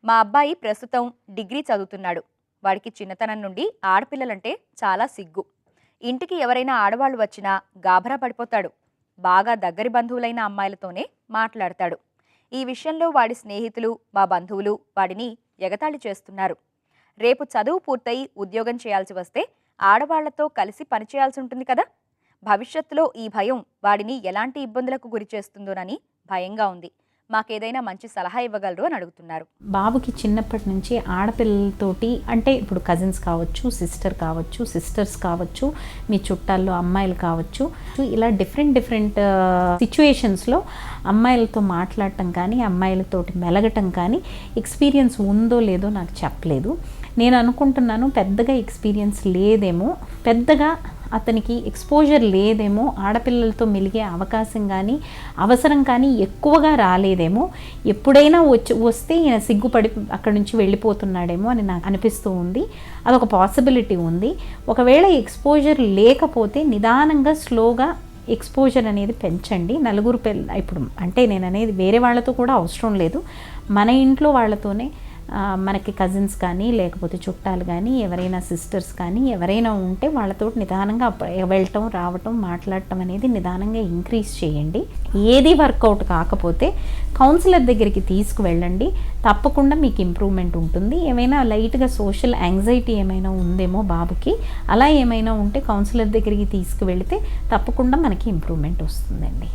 మా అబ్బాయి ప్రస్తుతం డిగ్రీ చదువుతున్నాడు. వాడికి చిన్నతనం నుండి ఆడపిల్లలంటే చాలా సిగ్గు. ఇంటికి ఎవరైనా ఆడవాళ్ళు వచ్చినా గాభరా పడిపోతాడు. బాగా దగ్గరి బంధువులైన అమ్మాయిలతోనే మాట్లాడతాడు. ఈ విషయంలో వాడి స్నేహితులు, మా బంధువులు వాడిని ఎగతాళి చేస్తున్నారు. రేపు చదువు పూర్తయి ఉద్యోగం చేయాల్సి వస్తే ఆడవాళ్లతో కలిసి పనిచేయాల్సి ఉంటుంది కదా. భవిష్యత్తులో ఈ భయం వాడిని ఎలాంటి ఇబ్బందులకు గురి చేస్తుందోనని భయంగా ఉంది. మాకేదైనా మంచి సలహా ఇవ్వగలరు అని అడుగుతున్నారు. బాబుకి చిన్నప్పటి నుంచి ఆడపిల్లలతోటి అంటే ఇప్పుడు కజిన్స్ కావచ్చు, సిస్టర్స్ కావచ్చు, మీ చుట్టాల్లో అమ్మాయిలు కావచ్చు, ఇలా డిఫరెంట్ సిచ్యువేషన్స్లో అమ్మాయిలతో మాట్లాడటం కానీ అమ్మాయిలతోటి మెలగటం కానీ ఎక్స్పీరియన్స్ ఉందో లేదో నాకు చెప్పలేదు. నేను అనుకుంటున్నాను పెద్దగా ఎక్స్పీరియన్స్ లేదేమో, పెద్దగా అతనికి ఎక్స్పోజర్ లేదేమో, ఆడపిల్లలతో మెలిగే అవకాశం కానీ అవసరం కానీ ఎక్కువగా రాలేదేమో, ఎప్పుడైనా వస్తే ఈయన సిగ్గుపడి అక్కడి నుంచి వెళ్ళిపోతున్నాడేమో అని నాకు అనిపిస్తూ ఉంది. అదొక పాసిబిలిటీ ఉంది. ఒకవేళ ఎక్స్పోజర్ లేకపోతే నిదానంగా స్లోగా ఎక్స్పోజర్ అనేది పెంచండి. నలుగురు ఇప్పుడు అంటే నేను అనేది వేరే వాళ్ళతో కూడా అవసరం లేదు, మన ఇంట్లో వాళ్ళతోనే మనకి కజిన్స్ కానీ లేకపోతే చుట్టాలు కానీ ఎవరైనా సిస్టర్స్ కానీ ఎవరైనా ఉంటే వాళ్ళతో నిదానంగా వెళ్ళటం రావటం మాట్లాడటం అనేది నిదానంగా ఇంక్రీజ్ చేయండి. ఏది వర్కౌట్ కాకపోతే కౌన్సిలర్ దగ్గరికి తీసుకువెళ్ళండి. తప్పకుండా మీకు ఇంప్రూవ్మెంట్ ఉంటుంది. ఏమైనా లైట్గా సోషల్ యాంగ్జైటీ ఏమైనా ఉందేమో బాబుకి, అలా ఏమైనా ఉంటే కౌన్సిలర్ దగ్గరికి తీసుకువెళితే తప్పకుండా మనకి ఇంప్రూవ్మెంట్ వస్తుందండి.